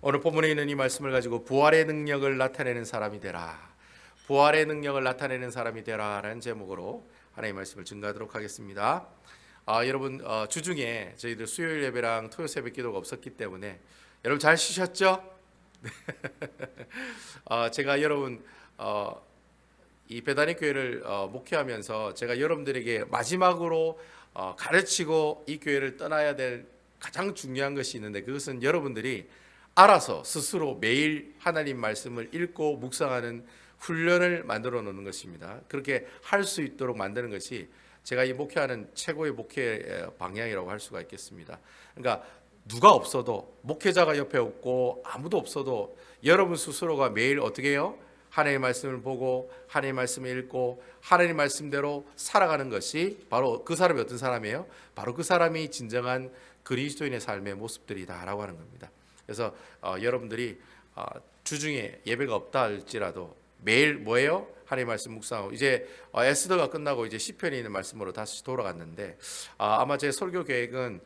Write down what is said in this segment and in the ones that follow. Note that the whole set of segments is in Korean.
오늘 본문에 있는 이 말씀을 가지고 부활의 능력을 나타내는 사람이 되라. 부활의 능력을 나타내는 사람이 되라라는 제목으로 하나님의 말씀을 증거하도록 하겠습니다. 여러분 주중에 저희들 수요일 예배랑 토요 새벽 기도가 없었기 때문에 여러분 잘 쉬셨죠? 제가 여러분 이 베다니 교회를 목회하면서 제가 여러분들에게 마지막으로 가르치고 이 교회를 떠나야 될 가장 중요한 것이 있는데, 그것은 여러분들이 알아서 스스로 매일 하나님 말씀을 읽고 묵상하는 훈련을 만들어 놓는 것입니다. 그렇게 할 수 있도록 만드는 것이 제가 이 목회하는 최고의 목회 방향이라고 할 수가 있겠습니다. 그러니까 누가 없어도, 목회자가 옆에 없고 아무도 없어도 여러분 스스로가 매일 어떻게 해요? 하나님의 말씀을 보고 하나님의 말씀을 읽고 하나님의 말씀대로 살아가는 것이 바로 그 사람이 어떤 사람이에요? 바로 그 사람이 진정한 그리스도인의 삶의 모습들이다라고 하는 겁니다. 그래서 여러분들이 주중에 예배가 없다 할지라도 매일 뭐예요? 하나님의 말씀 묵상하고, 이제 에스더가 끝나고 이제 시편이 있는 말씀으로 다시 돌아갔는데, 아마 제 설교 계획은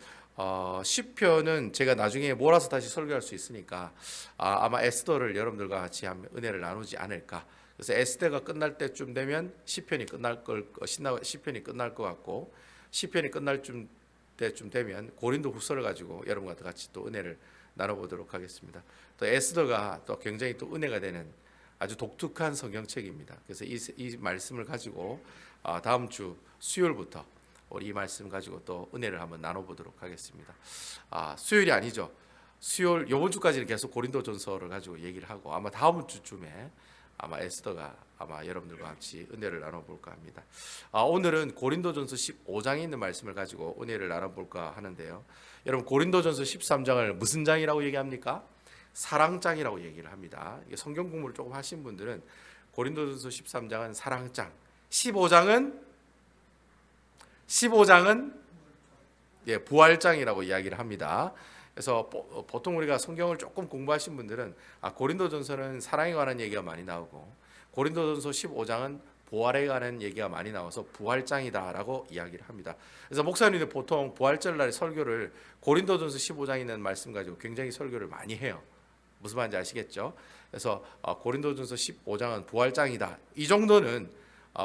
시편은 제가 나중에 몰아서 다시 설교할 수 있으니까 아마 에스더를 여러분들과 같이 하면 은혜를 나누지 않을까. 그래서 에스더가 끝날 때쯤 되면 시편이 끝날 것 같고, 시편이 끝날 때쯤 되면 고린도 후서를 가지고 여러분과 같이 또 은혜를 나눠보도록 하겠습니다. 또 에스더가 또 굉장히 또 은혜가 되는 아주 독특한 성경책입니다. 그래서 이 말씀을 가지고 다음 주 수요일부터 우리 이 말씀 가지고 또 은혜를 한번 나눠보도록 하겠습니다. 수요일이 아니죠. 수요일 이번 주까지는 계속 고린도전서를 가지고 얘기를 하고, 아마 다음 주쯤에 아마 에스더가 아마 여러분들과 같이 은혜를 나눠볼까 합니다. 오늘은 고린도전서 15장에 있는 말씀을 가지고 은혜를 나눠볼까 하는데요. 여러분, 고린도전서 13장을 무슨 장이라고 얘기합니까? 사랑장이라고 얘기를 합니다. 성경 공부를 조금 하신 분들은 고린도전서 13장은 사랑장, 15장은 부활장이라고 이야기를 합니다. 그래서 보통 우리가 성경을 조금 공부하신 분들은 고린도전서는 사랑에 관한 얘기가 많이 나오고 고린도전서 15장은 부활에 관한 얘기가 많이 나와서 부활장이다라고 이야기를 합니다. 그래서 목사님들 보통 부활절 날 설교를 고린도전서 15장에 있는 말씀 가지고 굉장히 설교를 많이 해요. 무슨 말인지 아시겠죠? 그래서 고린도전서 15장은 부활장이다. 이 정도는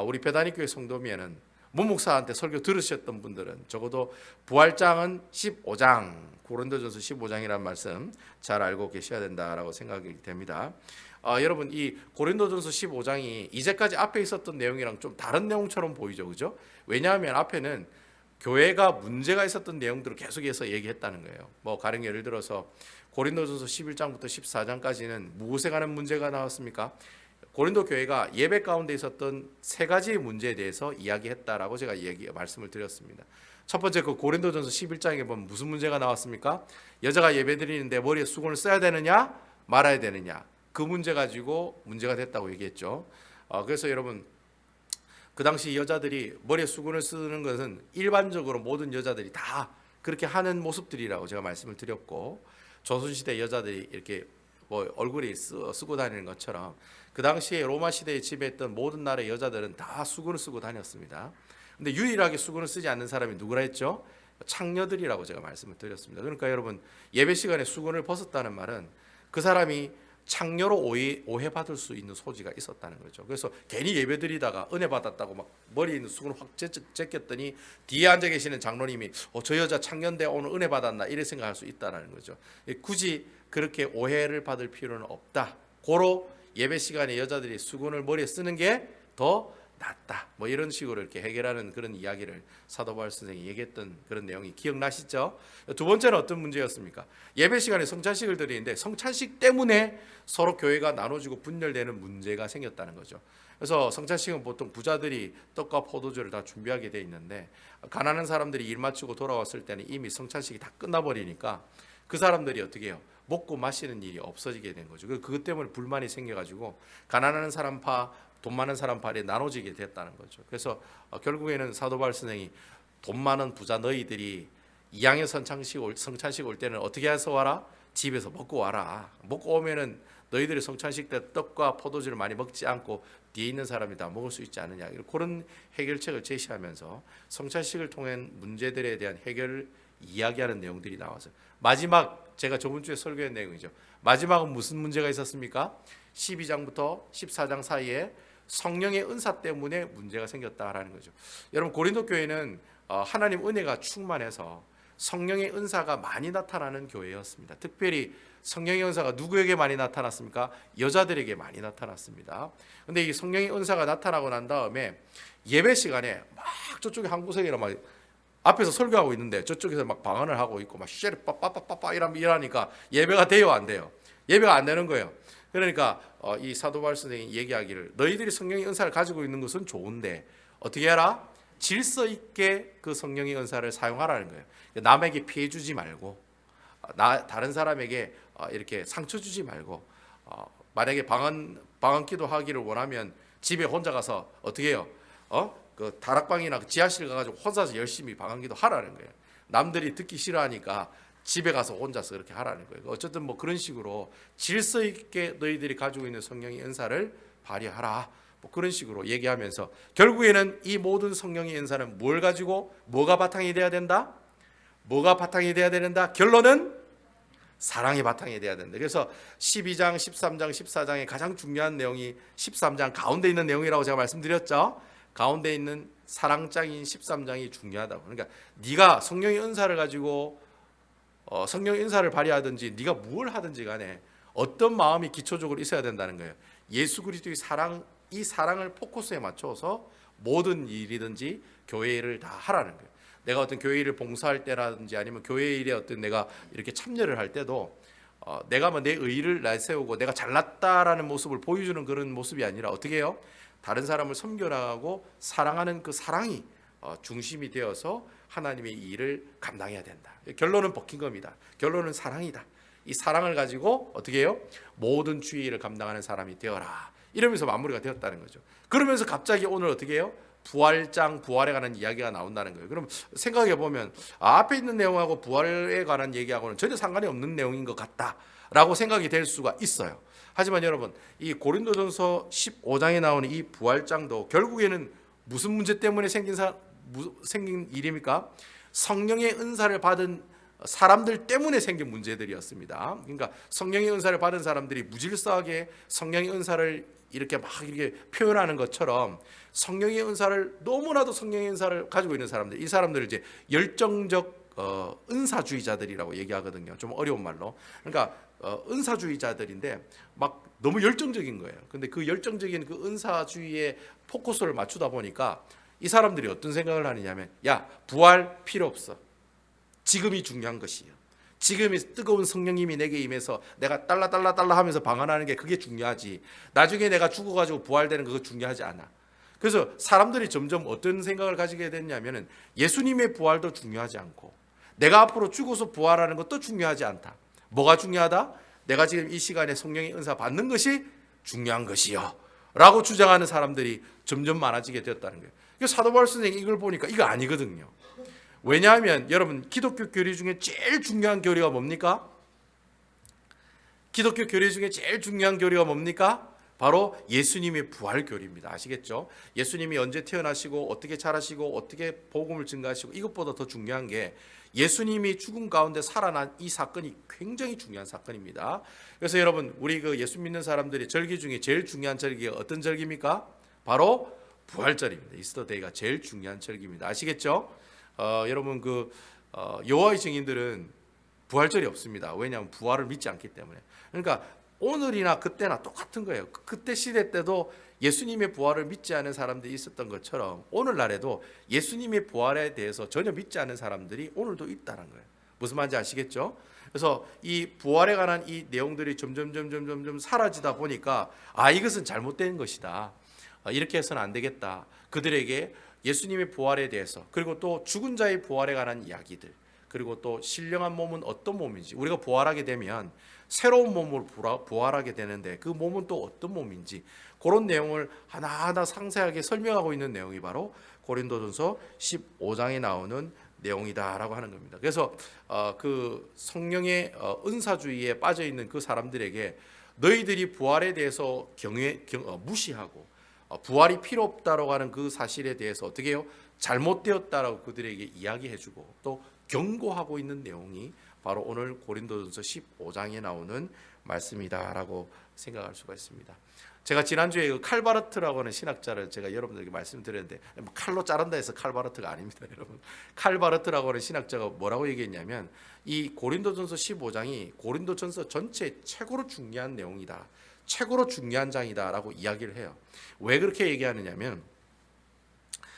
우리 베다니 교회 성도면은 문 목사한테 설교 들으셨던 분들은 적어도 부활장은 15장, 고린도전서 15장이라는 말씀 잘 알고 계셔야 된다라고 생각이 됩니다. 여러분, 이 고린도전서 15장이 이제까지 앞에 있었던 내용이랑 좀 다른 내용처럼 보이죠, 그죠? 왜냐하면 앞에는 교회가 문제가 있었던 내용들을 계속해서 얘기했다는 거예요. 가령 예를 들어서 고린도전서 11장부터 14장까지는 무엇에 관한 문제가 나왔습니까? 고린도 교회가 예배 가운데 있었던 세 가지의 문제에 대해서 이야기했다라고 제가 말씀을 드렸습니다. 첫 번째, 그 고린도전서 11장에 보면 무슨 문제가 나왔습니까? 여자가 예배 드리는데 머리에 수건을 써야 되느냐 말아야 되느냐, 그 문제 가지고 문제가 됐다고 얘기했죠. 그래서 여러분, 그 당시 여자들이 머리에 수건을 쓰는 것은 일반적으로 모든 여자들이 다 그렇게 하는 모습들이라고 제가 말씀을 드렸고, 조선시대 여자들이 이렇게 얼굴에 쓰고 다니는 것처럼 그 당시에 로마 시대에 지배했던 모든 나라의 여자들은 다 수건을 쓰고 다녔습니다. 근데 유일하게 수건을 쓰지 않는 사람이 누구라 했죠? 창녀들이라고 제가 말씀을 드렸습니다. 그러니까 여러분, 예배 시간에 수건을 벗었다는 말은 그 사람이 창녀로 오해받을 수 있는 소지가 있었다는 거죠. 그래서 괜히 예배 드리다가 은혜 받았다고 막 머리에 있는 수건을 확 제꼈더니 뒤에 앉아 계시는 장로님이 저 여자 창녀인데 오늘 은혜 받았나, 이래 생각할 수 있다는 거죠. 굳이 그렇게 오해를 받을 필요는 없다. 고로 예배 시간에 여자들이 수건을 머리에 쓰는 게 더 낫다. 이런 식으로 이렇게 해결하는 그런 이야기를 사도 바울 선생이 얘기했던 그런 내용이 기억나시죠? 두 번째는 어떤 문제였습니까? 예배 시간에 성찬식을 드리는데 성찬식 때문에 서로 교회가 나눠지고 분열되는 문제가 생겼다는 거죠. 그래서 성찬식은 보통 부자들이 떡과 포도주를 다 준비하게 돼 있는데, 가난한 사람들이 일 마치고 돌아왔을 때는 이미 성찬식이 다 끝나버리니까 그 사람들이 어떻게 해요? 먹고 마시는 일이 없어지게 된 거죠. 그것 때문에 불만이 생겨가지고 가난한 사람 파, 돈 많은 사람 파에 나눠지게 됐다는 거죠. 그래서 결국에는 사도 바울 선생이 돈 많은 부자 너희들이 이양의 성찬식 올 때는 어떻게 해서 와라? 집에서 먹고 와라. 먹고 오면은 너희들이 성찬식 때 떡과 포도주를 많이 먹지 않고 뒤에 있는 사람이 다 먹을 수 있지 않느냐. 그런 해결책을 제시하면서 성찬식을 통한 문제들에 대한 해결 이야기하는 내용들이 나와서 마지막 제가 저번 주에 설교한 내용이죠. 마지막은 무슨 문제가 있었습니까? 12장부터 14장 사이에 성령의 은사 때문에 문제가 생겼다라는 거죠. 여러분 고린도 교회는 하나님 은혜가 충만해서 성령의 은사가 많이 나타나는 교회였습니다. 특별히 성령의 은사가 누구에게 많이 나타났습니까? 여자들에게 많이 나타났습니다. 근데 이 성령의 은사가 나타나고 난 다음에 예배 시간에 막 저쪽에 한 구석이라 막 앞에서 설교하고 있는데 저쪽에서 막 방언을 하고 있고 막 쉐리 빠빠빠빠 이러니까 예배가 돼요, 안 돼요? 예배가 안 되는 거예요. 그러니까 이 사도 바울 선생님이 얘기하기를 너희들이 성령의 은사를 가지고 있는 것은 좋은데 어떻게 해라? 질서 있게 그 성령의 은사를 사용하라는 거예요. 남에게 피해 주지 말고 다른 사람에게 이렇게 상처 주지 말고 만약에 방언 기도하기를 원하면 집에 혼자 가서 어떻게 해요? 그 다락방이나 지하실 가가지고 혼자서 열심히 방언 기도 하라는 거예요. 남들이 듣기 싫어하니까 집에 가서 혼자서 그렇게 하라는 거예요. 어쨌든 뭐 그런 식으로 질서 있게 너희들이 가지고 있는 성령의 은사를 발휘하라. 뭐 그런 식으로 얘기하면서 결국에는 이 모든 성령의 은사는 뭘 가지고 뭐가 바탕이 돼야 된다? 뭐가 바탕이 돼야 된다? 결론은 사랑이 바탕이 돼야 된다. 그래서 12장, 13장, 14장의 가장 중요한 내용이 13장 가운데 있는 내용이라고 제가 말씀드렸죠. 가운데 있는 사랑장인 13장이 중요하다고. 그러니까 네가 성령의 은사를 가지고 성령의 은사를 발휘하든지 네가 뭘 하든지 간에 어떤 마음이 기초적으로 있어야 된다는 거예요. 예수 그리스도의 사랑, 이 사랑을 포커스에 맞춰서 모든 일이든지 교회 일을 다 하라는 거예요. 내가 어떤 교회 일을 봉사할 때라든지 아니면 교회 일에 어떤 내가 이렇게 참여를 할 때도 내가 뭐 내 의의를 내세우고 내가 잘났다라는 모습을 보여주는 그런 모습이 아니라 어떻게 해요? 다른 사람을 섬겨나가고 사랑하는 그 사랑이 중심이 되어서 하나님의 일을 감당해야 된다. 결론은 벗긴 겁니다. 결론은 사랑이다. 이 사랑을 가지고 어떻게 해요? 모든 주의 일을 감당하는 사람이 되어라. 이러면서 마무리가 되었다는 거죠. 그러면서 갑자기 오늘 어떻게 해요? 부활장, 부활에 관한 이야기가 나온다는 거예요. 그럼 생각해 보면 앞에 있는 내용하고 부활에 관한 얘기하고는 전혀 상관이 없는 내용인 것 같다라고 생각이 될 수가 있어요. 하지만 여러분, 이 고린도전서 15장에 나오는 이 부활장도 결국에는 무슨 문제 때문에 생긴 일입니까? 성령의 은사를 받은 사람들 때문에 생긴 문제들이었습니다. 그러니까 성령의 은사를 받은 사람들이 무질서하게 성령의 은사를 이렇게 표현하는 것처럼 성령의 은사를 너무나도 성령의 은사를 가지고 있는 사람들, 이 사람들을 이제 열정적 은사주의자들이라고 얘기하거든요. 좀 어려운 말로. 그러니까 은사주의자들인데 막 너무 열정적인 거예요. 근데 그 열정적인 그 은사주의에 포커스를 맞추다 보니까 이 사람들이 어떤 생각을 하느냐면, 야, 부활 필요 없어. 지금이 중요한 것이요. 지금이 뜨거운 성령님이 내게 임해서 내가 딸라 하면서 방언하는 게 그게 중요하지. 나중에 내가 죽어가지고 부활되는 그거 중요하지 않아. 그래서 사람들이 점점 어떤 생각을 가지게 됐냐면은 예수님의 부활도 중요하지 않고 내가 앞으로 죽어서 부활하는 것도 중요하지 않다. 뭐가 중요하다? 내가 지금 이 시간에 성령의 은사 받는 것이 중요한 것이요 라고 주장하는 사람들이 점점 많아지게 되었다는 거예요. 사도 바울 선생님이 이걸 보니까 이거 아니거든요. 왜냐하면 여러분 기독교 교리 중에 제일 중요한 교리가 뭡니까? 기독교 교리 중에 제일 중요한 교리가 뭡니까? 바로 예수님의 부활 교리입니다. 아시겠죠? 예수님이 언제 태어나시고 어떻게 자라시고 어떻게 복음을 증거하시고 이것보다 더 중요한 게 예수님이 죽음 가운데 살아난 이 사건이 굉장히 중요한 사건입니다. 그래서 여러분 우리 그 예수 믿는 사람들이 절기 중에 제일 중요한 절기가 어떤 절기입니까? 바로 부활절입니다. 이스터데이가 제일 중요한 절기입니다. 아시겠죠? 여러분 그 여호와의 증인들은 부활절이 없습니다. 왜냐하면 부활을 믿지 않기 때문에. 그러니까 오늘이나 그때나 똑같은 거예요. 그때 시대 때도 예수님의 부활을 믿지 않은 사람들이 있었던 것처럼 오늘날에도 예수님의 부활에 대해서 전혀 믿지 않는 사람들이 오늘도 있다는 거예요. 무슨 말인지 아시겠죠? 그래서 이 부활에 관한 이 내용들이 점점 사라지다 보니까 이것은 잘못된 것이다. 이렇게 해서는 안 되겠다. 그들에게 예수님의 부활에 대해서 그리고 또 죽은 자의 부활에 관한 이야기들 그리고 또 신령한 몸은 어떤 몸인지 우리가 부활하게 되면 새로운 몸으로 부활하게 되는데 그 몸은 또 어떤 몸인지 그런 내용을 하나하나 상세하게 설명하고 있는 내용이 바로 고린도전서 15장에 나오는 내용이다라고 하는 겁니다. 그래서 그 성령의 은사주의에 빠져 있는 그 사람들에게 너희들이 부활에 대해서 무시하고 부활이 필요 없다라고 하는 그 사실에 대해서 어떻게 해요? 잘못되었다라고 그들에게 이야기해주고 또 경고하고 있는 내용이 바로 오늘 고린도전서 15장에 나오는 말씀이다라고 생각할 수가 있습니다. 제가 지난주에 그 칼바르트라고 하는 신학자를 제가 여러분들에게 말씀드렸는데, 뭐 칼로 자른다 해서 칼바르트가 아닙니다, 여러분. 칼바르트라고 하는 신학자가 뭐라고 얘기했냐면, 이 고린도전서 15장이 고린도전서 전체 최고로 중요한 내용이다, 최고로 중요한 장이다라고 이야기를 해요. 왜 그렇게 얘기하느냐면,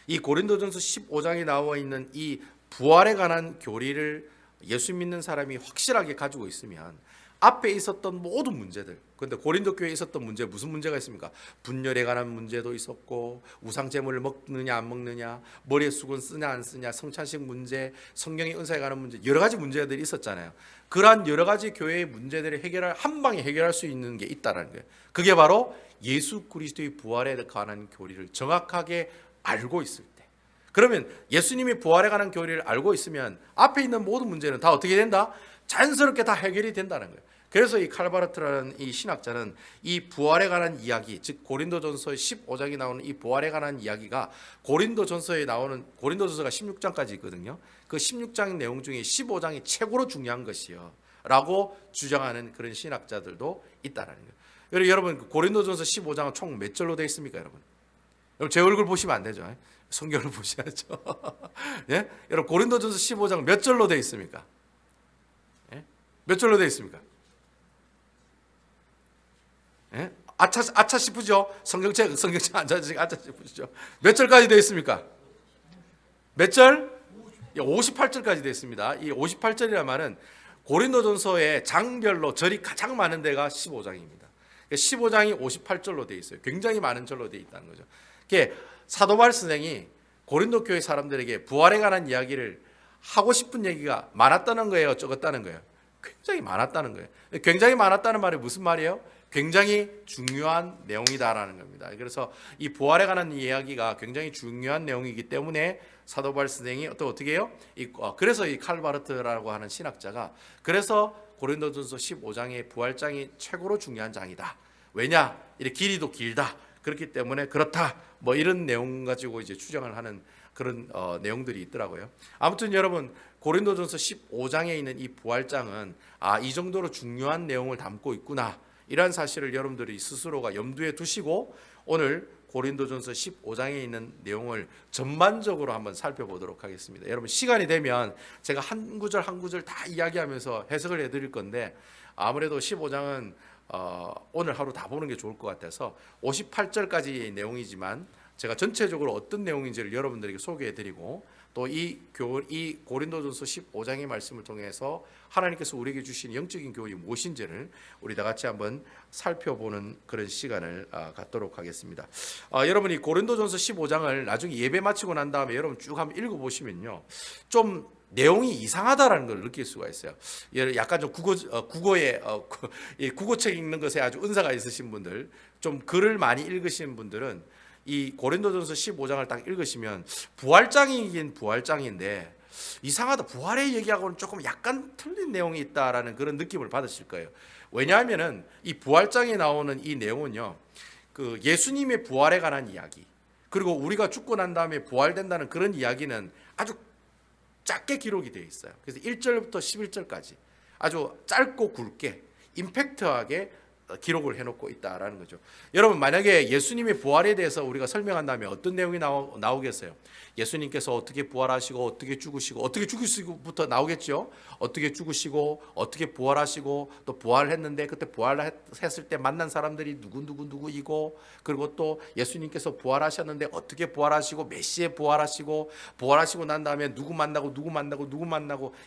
이 고린도전서 15장에 나와 있는 이 부활에 관한 교리를 예수 믿는 사람이 확실하게 가지고 있으면 앞에 있었던 모든 문제들, 그런데 고린도 교회에 있었던 문제, 무슨 문제가 있습니까? 분열에 관한 문제도 있었고, 우상 제물을 먹느냐 안 먹느냐, 머리에 수건 쓰냐 안 쓰냐, 성찬식 문제, 성령의 은사에 관한 문제, 여러 가지 문제들이 있었잖아요. 그러한 여러 가지 교회의 문제들을 한 방에 해결할 수 있는 게 있다는 거예요. 그게 바로 예수 그리스도의 부활에 관한 교리를 정확하게 알고 있을 때. 그러면 예수님이 부활에 관한 교리를 알고 있으면 앞에 있는 모든 문제는 다 어떻게 된다? 자연스럽게 다 해결이 된다는 거예요. 그래서 이 칼바르트라는 이 신학자는 이 부활에 관한 이야기, 즉 고린도전서 15장에 나오는 이 부활에 관한 이야기가 고린도전서에 나오는, 고린도전서가 16장까지 있거든요. 그 16장 내용 중에 15장이 최고로 중요한 것이요 라고 주장하는 그런 신학자들도 있다는 거예요. 여러분, 고린도전서 15장은 총 몇 절로 되어 있습니까, 여러분? 여러분, 제 얼굴 보시면 안 되죠. 성경을 보셔야죠. 예? 여러분, 고린도전서 15장 몇 절로 되어 있습니까? 예? 몇 절로 되어 있습니까? 예? 아차 싶으죠? 성경책 아차 싶으시죠? 몇 절까지 되어 있습니까? 몇 절? 58절까지 되어 있습니다. 이 58절이란 말은 고린도전서의 장별로 절이 가장 많은 데가 15장입니다. 15장이 58절로 되어 있어요. 굉장히 많은 절로 되어 있다는 거죠. 사도 바울 선생이 고린도 교회 사람들에게 부활에 관한 이야기를 하고 싶은 얘기가 많았다는 거예요, 적었다는 거예요? 굉장히 많았다는 거예요. 굉장히 많았다는 말이 무슨 말이에요? 굉장히 중요한 내용이다라는 겁니다. 그래서 이 부활에 관한 이야기가 굉장히 중요한 내용이기 때문에 사도 바울 선생이 또 어떻게 해요? 그래서 이 칼바르트라고 하는 신학자가 그래서 고린도전서 15장의 부활장이 최고로 중요한 장이다. 왜냐? 이렇게 길이도 길다. 그렇기 때문에 그렇다. 뭐 이런 내용 가지고 이제 추정을 하는 그런 내용들이 있더라고요. 아무튼 여러분, 고린도전서 15장에 있는 이 부활장은 이 정도로 중요한 내용을 담고 있구나, 이러한 사실을 여러분들이 스스로가 염두에 두시고 오늘 고린도전서 15장에 있는 내용을 전반적으로 한번 살펴보도록 하겠습니다. 여러분, 시간이 되면 제가 한 구절 한 구절 다 이야기하면서 해석을 해드릴 건데, 아무래도 15장은 오늘 하루 다 보는 게 좋을 것 같아서 58절까지의 내용이지만 제가 전체적으로 어떤 내용인지를 여러분들에게 소개해드리고, 또 이 고린도전서 15장의 말씀을 통해서 하나님께서 우리에게 주신 영적인 교훈이 무엇인지를 우리 다 같이 한번 살펴보는 그런 시간을 갖도록 하겠습니다. 여러분이 고린도전서 15장을 나중에 예배 마치고 난 다음에 여러분 쭉 한번 읽어보시면요, 좀 내용이 이상하다라는 걸 느낄 수가 있어요. 약간 좀 국어책 읽는 것에 아주 은사가 있으신 분들, 좀 글을 많이 읽으신 분들은 이 고린도전서 15장을 딱 읽으시면 부활장이긴 부활장인데 이상하다, 부활의 얘기하고는 조금 약간 틀린 내용이 있다라는 그런 느낌을 받으실 거예요. 왜냐하면은 이 부활장에 나오는 이 내용은요, 그 예수님의 부활에 관한 이야기, 그리고 우리가 죽고 난 다음에 부활된다는 그런 이야기는 아주 짧게 기록이 되어 있어요. 그래서 1절부터 11절까지 아주 짧고 굵게 임팩트하게 기록을 해놓고 있다라는 거죠. 여러분, 만약에 예수님의 부활에 대해서 우리가 설명한다면 어떤 내용이 나오겠어요? 예수님께서 어떻게 부활하시고 어떻게 죽으시고, 어떻게 죽으시고부터 나오겠죠. 어떻게 죽으시고 어떻게 부활하시고, 또 부활했는데 그때 부활했을 때 만난 사람들이 누구이고, 그리고 또 예수님께서 부활하셨는데 어떻게 부활하시고 몇 시에 부활하시고, 부활하시고 난 다음에 누구 만나고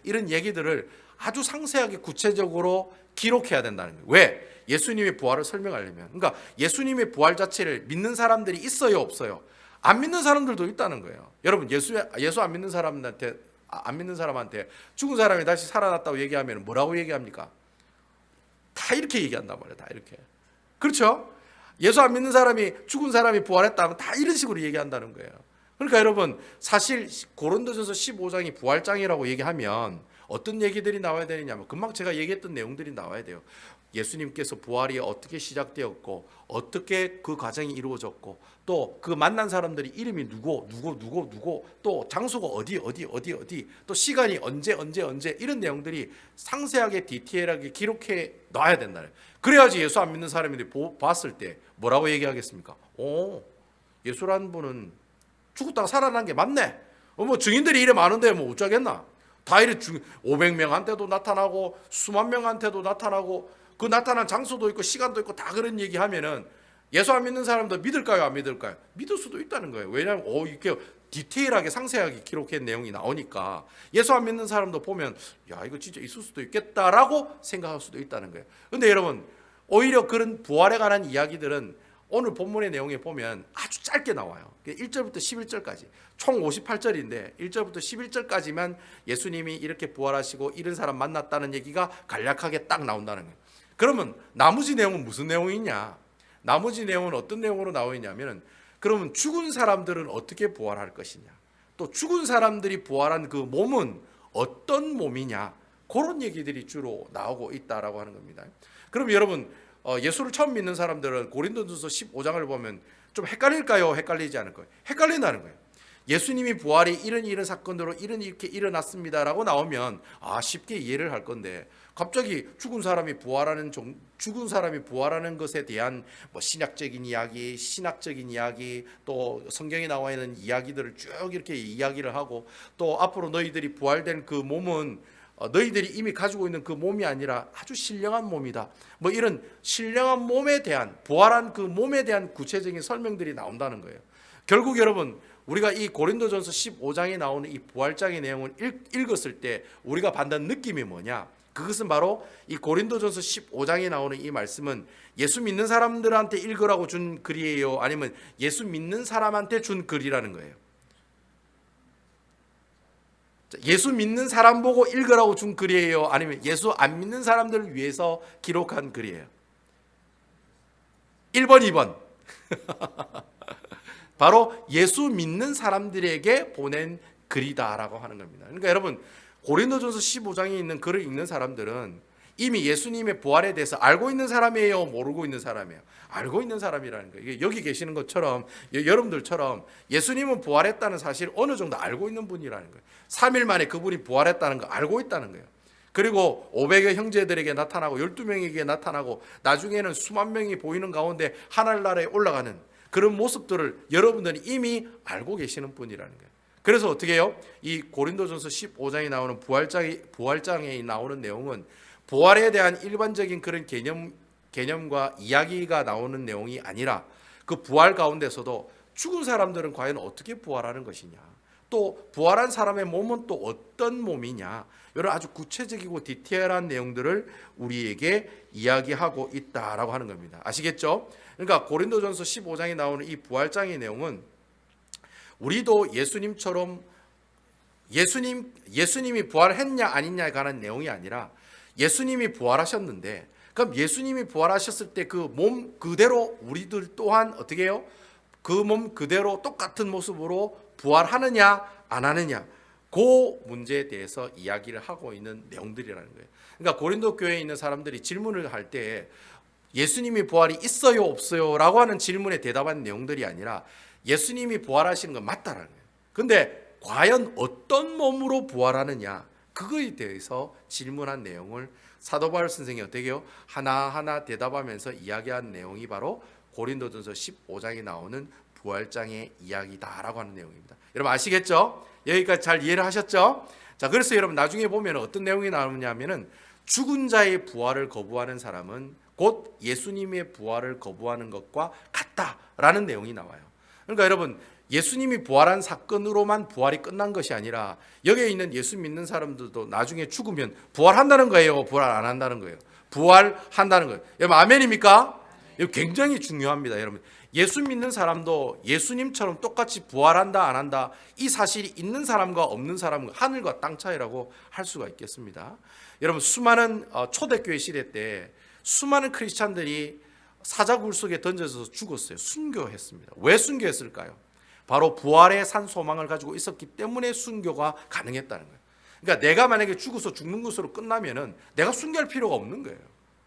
이런 얘기들을 아주 상세하게 구체적으로 기록해야 된다는 거예요. 왜? 예수님의 부활을 설명하려면. 그러니까 예수님의 부활 자체를 믿는 사람들이 있어요, 없어요? 안 믿는 사람들도 있다는 거예요. 여러분, 예수 안 믿는 사람한테 죽은 사람이 다시 살아났다고 얘기하면 뭐라고 얘기합니까? 다 이렇게 얘기한단 말이에요. 다 이렇게. 그렇죠? 예수 안 믿는 사람이, 죽은 사람이 부활했다면 다 이런 식으로 얘기한다는 거예요. 그러니까 여러분, 사실 고린도전서 15장이 부활장이라고 얘기하면 어떤 얘기들이 나와야 되느냐면 금방 제가 얘기했던 내용들이 나와야 돼요. 예수님께서 부활이 어떻게 시작되었고 어떻게 그 과정이 이루어졌고 또 그 만난 사람들이 이름이 누구 또 장소가 어디 또 시간이 언제 이런 내용들이 상세하게 디테일하게 기록해 놔야 된다. 그래야지 예수 안 믿는 사람들이 봤을 때 뭐라고 얘기하겠습니까? 예수라는 분은 죽었다가 살아난 게 맞네. 뭐 증인들이 이래 많은데 뭐 어쩌겠나? 다 이래 500명한테도 나타나고 수만 명한테도 나타나고 그 나타난 장소도 있고 시간도 있고 다 그런 얘기하면은 예수 안 믿는 사람도 믿을까요, 안 믿을까요? 믿을 수도 있다는 거예요. 왜냐하면 이렇게 디테일하게 상세하게 기록한 내용이 나오니까 예수 안 믿는 사람도 보면 야 이거 진짜 있을 수도 있겠다라고 생각할 수도 있다는 거예요. 근데 여러분 오히려 그런 부활에 관한 이야기들은 오늘 본문의 내용에 보면 아주 짧게 나와요. 1절부터 11절까지 총 58절인데 1절부터 11절까지만 예수님이 이렇게 부활하시고 이런 사람 만났다는 얘기가 간략하게 딱 나온다는 거예요. 그러면 나머지 내용은 무슨 내용이 있냐? 나머지 내용은 어떤 내용으로 나와 있냐면 그러면 죽은 사람들은 어떻게 부활할 것이냐? 또 죽은 사람들이 부활한 그 몸은 어떤 몸이냐? 그런 얘기들이 주로 나오고 있다라고 하는 겁니다. 그럼 여러분 예수를 처음 믿는 사람들은 고린도전서 15장을 보면 좀 헷갈릴까요? 헷갈리지 않을까요? 헷갈린다는 거예요. 예수님이 부활이 이런 사건으로 이렇게 일어났습니다라고 나오면 쉽게 이해를 할 건데 갑자기 죽은 사람이 부활하는 것에 대한 뭐 신학적인 이야기, 신학적인 이야기, 또 성경에 나와 있는 이야기들을 쭉 이렇게 이야기를 하고 또 앞으로 너희들이 부활된 그 몸은 너희들이 이미 가지고 있는 그 몸이 아니라 아주 신령한 몸이다. 뭐 이런 신령한 몸에 대한 부활한 그 몸에 대한 구체적인 설명들이 나온다는 거예요. 결국 여러분 우리가 이 고린도전서 15장에 나오는 이 부활장의 내용을 읽었을 때 우리가 받는 느낌이 뭐냐? 그것은 바로 이 고린도전서 15장에 나오는 이 말씀은 예수 믿는 사람들한테 읽으라고 준 글이에요? 아니면 예수 믿는 사람한테 준 글이라는 거예요? 예수 믿는 사람 보고 읽으라고 준 글이에요? 아니면 예수 안 믿는 사람들을 위해서 기록한 글이에요? 1번, 2번. 바로 예수 믿는 사람들에게 보낸 글이다라고 하는 겁니다. 그러니까 여러분 고린도전서 15장에 있는 글을 읽는 사람들은 이미 예수님의 부활에 대해서 알고 있는 사람이에요? 모르고 있는 사람이에요? 알고 있는 사람이라는 거예요. 여기 계시는 것처럼 여러분들처럼 예수님은 부활했다는 사실 어느 정도 알고 있는 분이라는 거예요. 3일 만에 그분이 부활했다는 거 알고 있다는 거예요. 그리고 500여 형제들에게 나타나고 12명에게 나타나고 나중에는 수만 명이 보이는 가운데 하늘나라에 올라가는 그런 모습들을 여러분들이 이미 알고 계시는 분이라는 거예요. 그래서 어떻게 해요? 이 고린도전서 15장에 나오는 부활장에 나오는 내용은 부활에 대한 일반적인 그런 개념과 이야기가 나오는 내용이 아니라 그 부활 가운데서도 죽은 사람들은 과연 어떻게 부활하는 것이냐, 또 부활한 사람의 몸은 또 어떤 몸이냐, 이런 아주 구체적이고 디테일한 내용들을 우리에게 이야기하고 있다라고 하는 겁니다. 아시겠죠? 그러니까 고린도전서 15장에 나오는 이 부활장의 내용은 우리도 예수님처럼 예수님이 부활했냐 아니냐에 관한 내용이 아니라 예수님이 부활하셨는데 그럼 예수님이 부활하셨을 때 그 몸 그대로 우리들 또한 어떻게 해요? 그 몸 그대로 똑같은 모습으로 부활하느냐 안 하느냐 그 문제에 대해서 이야기를 하고 있는 내용들이라는 거예요. 그러니까 고린도 교회에 있는 사람들이 질문을 할 때 예수님이 부활이 있어요 없어요 라고 하는 질문에 대답하는 내용들이 아니라 예수님이 부활하시는 건 맞다라는 거예요. 근데 과연 어떤 몸으로 부활하느냐 그거에 대해서 질문한 내용을 사도 바울 선생이 어떻게 해요? 하나하나 대답하면서 이야기한 내용이 바로 고린도전서 15장에 나오는 부활장의 이야기다라고 하는 내용입니다. 여러분 아시겠죠? 여기까지 잘 이해를 하셨죠? 자, 그래서 여러분 나중에 보면 어떤 내용이 나오냐면은 죽은 자의 부활을 거부하는 사람은 곧 예수님의 부활을 거부하는 것과 같다라는 내용이 나와요. 그러니까 여러분 예수님이 부활한 사건으로만 부활이 끝난 것이 아니라 여기에 있는 예수 믿는 사람들도 나중에 죽으면 부활한다는 거예요? 부활 안 한다는 거예요? 부활한다는 거예요. 여러분 아멘입니까? 이거 굉장히 중요합니다. 여러분 예수 믿는 사람도 예수님처럼 똑같이 부활한다 안 한다 이 사실이 있는 사람과 없는 사람은 하늘과 땅 차이라고 할 수가 있겠습니다. 여러분 수많은 초대교회 시대 때 수많은 크리스찬들이 사자굴 속에 던져서 죽었어요. 순교했습니다. 왜 순교했을까요? 바로 부활의 산 소망을 가지고 있었기 때문에 순교가 가능했다는 거예요. 그러니까 내가 만약에 죽어서 죽는 것으로 끝나면은 내가 순교할 필요가 없는 거예요.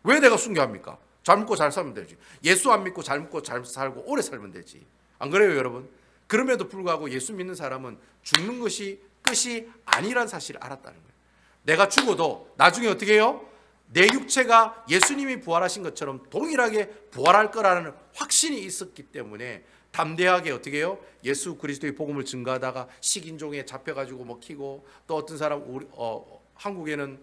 왜 내가 순교합니까? 잘 먹고 잘 살면 되지. 예수 안 믿고 잘 먹고 잘 살고 오래 살면 되지. 안 그래요, 여러분? 그럼에도 불구하고 예수 믿는 사람은 죽는 것이 끝이 아니란 사실을 알았다는 거예요. 내가 죽어도 나중에 어떻게 해요? 내 육체가 예수님이 부활하신 것처럼 동일하게 부활할 거라는 확신이 있었기 때문에 담대하게 어떻게 해요? 예수 그리스도의 복음을 증거하다가 식인종에 잡혀가지고 먹히고, 또 어떤 사람 한국에는